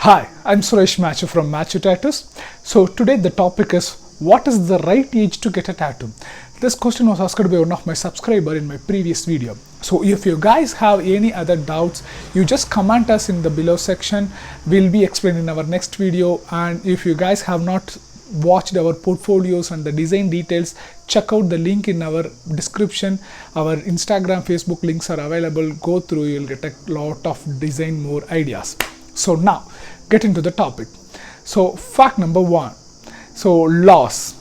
Hi, I'm Suresh Machu from Machu Tattoos. So today the topic is what is the right age to get a tattoo? This question was asked by one of my subscriber in my previous video. So if you guys have any other doubts, you just comment us in the below section. We'll be explaining in our next video. And if you guys have not watched our portfolios and the design details, check out the link in our description. Our Instagram, Facebook links are available. Go through, you'll get a lot of design more ideas. So now get into the topic. So fact number one, so laws.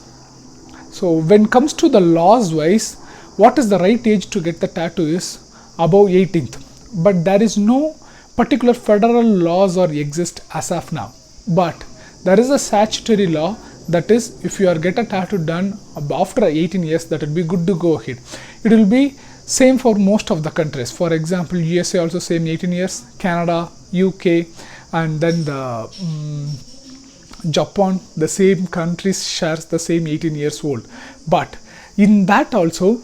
So when it comes to the laws wise, what is the right age to get the tattoo is above 18th, but there is no particular federal laws or exist as of now. But there is a statutory law, that is if you are get a tattoo done after 18 years, that will be good to go ahead. It will be same for most of the countries. For example, USA also same 18 years, Canada, UK, and then the Japan, the same countries shares the same 18 years old. But in that also,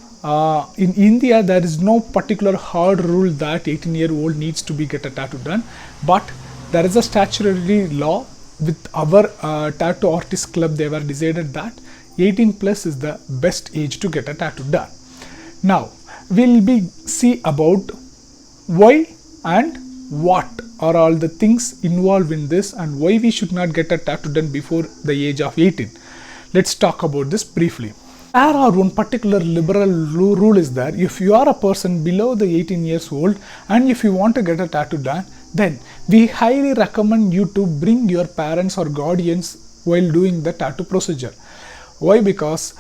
in India there is no particular hard rule that 18-year-old needs to be get a tattoo done, but there is a statutory law with our tattoo artist club. They were decided that 18 plus is the best age to get a tattoo done. Now we'll be see about why and what are all the things involved in this and why we should not get a tattoo done before the age of 18. Let's talk about this briefly. There are one particular liberal rule is that if you are a person below the 18 years old and if you want to get a tattoo done, then we highly recommend you to bring your parents or guardians while doing the tattoo procedure. Why? Because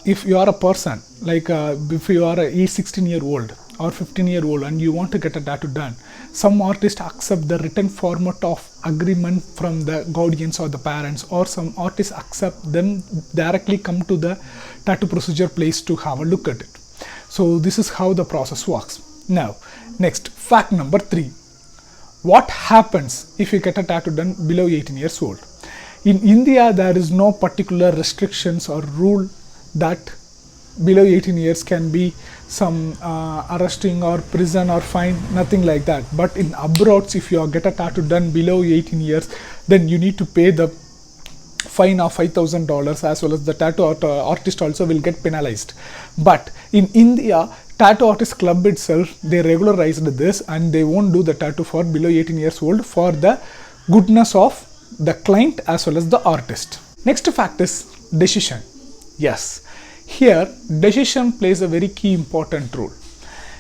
if you are a person like if you are a 16-year-old or 15-year-old and you want to get a tattoo done, some artists accept the written format of agreement from the guardians or the parents, or some artists accept them directly come to the tattoo procedure place to have a look at it. So this is how the process works. Now next, fact number 3, what happens if you get a tattoo done below 18 years old? In India there is no particular restrictions or rule that below 18 years can be some arresting or prison or fine, nothing like that. But in abroad, if you get a tattoo done below 18 years, then you need to pay the fine of $5,000, as well as the tattoo artist also will get penalized. But in India, tattoo artist club itself, they regularized this and they won't do the tattoo for below 18 years old for the goodness of the client as well as the artist. Next fact is decision. Yes, here decision plays a very key important role.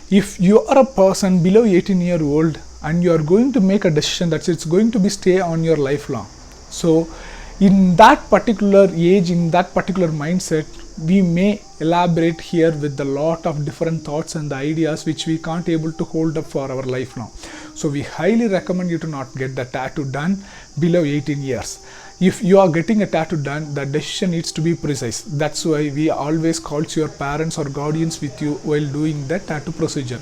If you are a person below 18-year-old and you are going to make a decision that it's going to be stay on your lifelong, so in that particular age, in that particular mindset, we may elaborate here with a lot of different thoughts and the ideas which we can't able to hold up for our lifelong. So we highly recommend you to not get the tattoo done below 18 years. If you are getting a tattoo done, the decision needs to be precise. That's why we always call your parents or guardians with you while doing the tattoo procedure,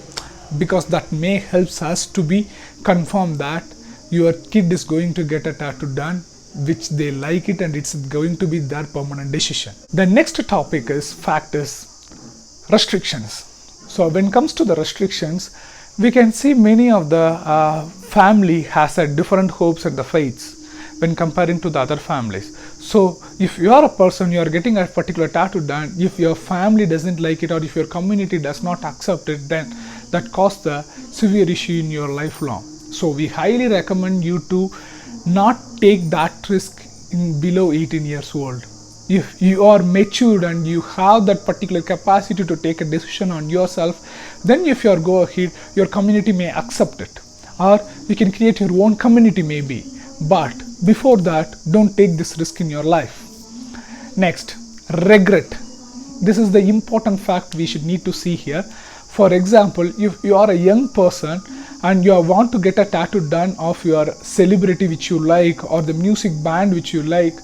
because that may helps us to be confirm that your kid is going to get a tattoo done which they like it and it's going to be their permanent decision. The next topic is fact is restrictions. So when it comes to the restrictions, we can see many of the family has a different hopes and the faiths when comparing to the other families. So if you are a person, you are getting a particular tattoo done, if your family doesn't like it or if your community does not accept it, then that causes the severe issue in your lifelong. So we highly recommend you to not take that risk in below 18 years old. If you are matured and you have that particular capacity to take a decision on yourself, then if you are go ahead, your community may accept it, or you can create your own community maybe. But before that, don't take this risk in your life. Next, regret. This is the important fact we should need to see here. For example, if you are a young person and you want to get a tattoo done of your celebrity which you like or the music band which you like,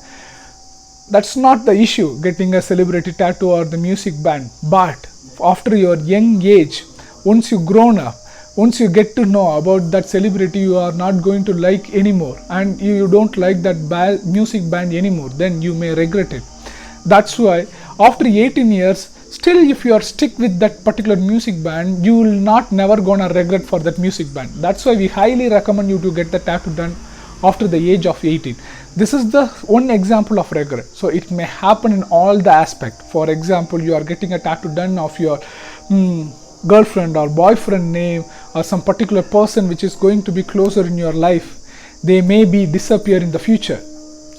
that's not the issue, getting a celebrity tattoo or the music band. But after your young age, once you grown up, once you get to know about that celebrity you are not going to like anymore and you don't like that music band anymore, then you may regret it. That's why after 18 years, still if you are stick with that particular music band, you will not never gonna regret for that music band. That's why we highly recommend you to get the tattoo done after the age of 18. This is the one example of regret. So it may happen in all the aspect. For example, you are getting a tattoo done of your girlfriend or boyfriend name, or some particular person which is going to be closer in your life. They may be disappear in the future,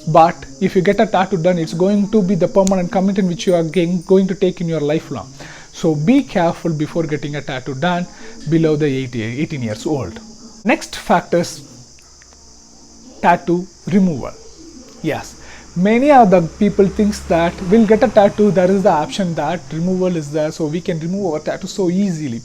but if you get a tattoo done, it's going to be the permanent commitment which you are going to take in your lifelong. So be careful before getting a tattoo done below the 18 years old. Next factors, tattoo removal. Yes, many of the people thinks that we'll get a tattoo, there is the option that removal is there, so we can remove our tattoo so easily.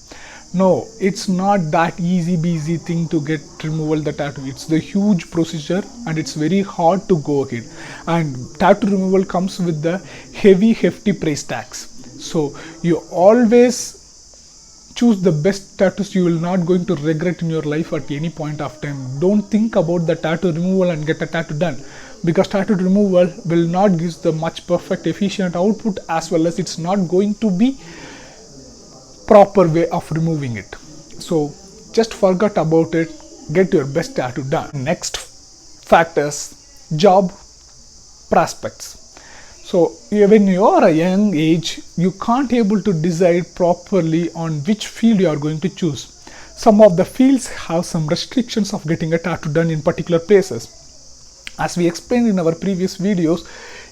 No, it's not that easy busy thing to get removal the tattoo. It's the huge procedure and it's very hard to go ahead. And tattoo removal comes with the hefty price tags. So you always choose the best tattoos. You will not going to regret in your life at any point of time. Don't think about the tattoo removal and get a tattoo done, because tattoo removal will not give the much perfect efficient output, as well as it's not going to be proper way of removing it. So just forget about it, get your best tattoo done. Next factors, job prospects. So when you are a young age, you can't able to decide properly on which field you are going to choose. Some of the fields have some restrictions of getting a tattoo done in particular places. As we explained in our previous videos,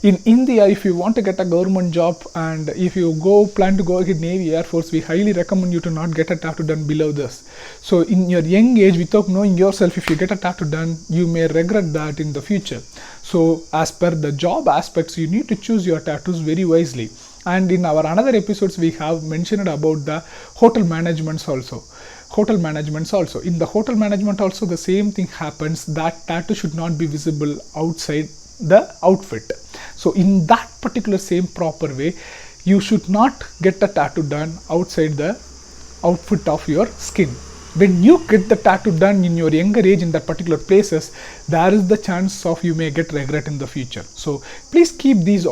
in India, if you want to get a government job and if you plan to go ahead Navy, Air Force, we highly recommend you to not get a tattoo done below this. So in your young age, without knowing yourself, if you get a tattoo done, you may regret that in the future. So as per the job aspects, you need to choose your tattoos very wisely. And in our another episodes, we have mentioned about the hotel managements also. In the hotel management also, the same thing happens, that tattoo should not be visible outside the outfit. So in that particular same proper way, you should not get a tattoo done outside the outfit of your skin. When you get the tattoo done in your younger age in that particular places, there is the chance of you may get regret in the future. So please keep these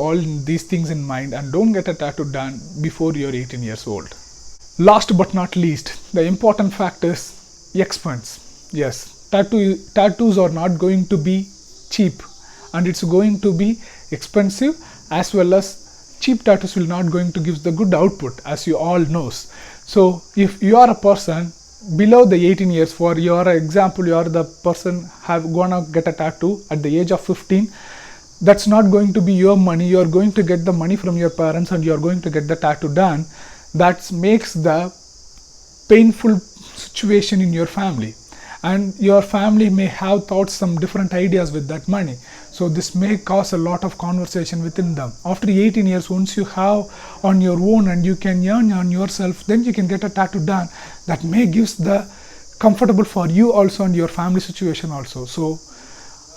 things in mind and don't get a tattoo done before you're 18 years old. Last but not least, the important factor is expense. Yes, tattoos are not going to be cheap, and it's going to be expensive, as well as cheap tattoos will not going to give the good output, as you all knows. So if you are a person below the 18 years, for your example, you are the person have gonna get a tattoo at the age of 15, that's not going to be your money. You are going to get the money from your parents and you are going to get the tattoo done. That makes the painful situation in your family, and your family may have thought some different ideas with that money. So this may cause a lot of conversation within them. After 18 years, once you have on your own and you can earn on yourself, then you can get a tattoo done. That may gives the comfortable for you also and your family situation also. So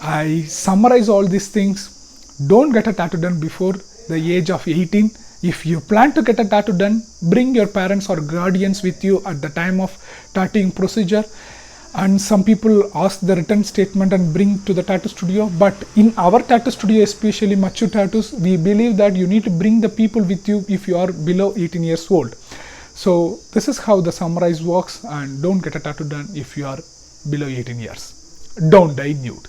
I summarize all these things. Don't get a tattoo done before the age of 18. If you plan to get a tattoo done, bring your parents or guardians with you at the time of tattooing procedure. And some people ask the written statement and bring to the tattoo studio. But in our tattoo studio, especially Machu Tattoos, we believe that you need to bring the people with you if you are below 18 years old. So this is how the summarize works, and don't get a tattoo done if you are below 18 years. Don't die nude.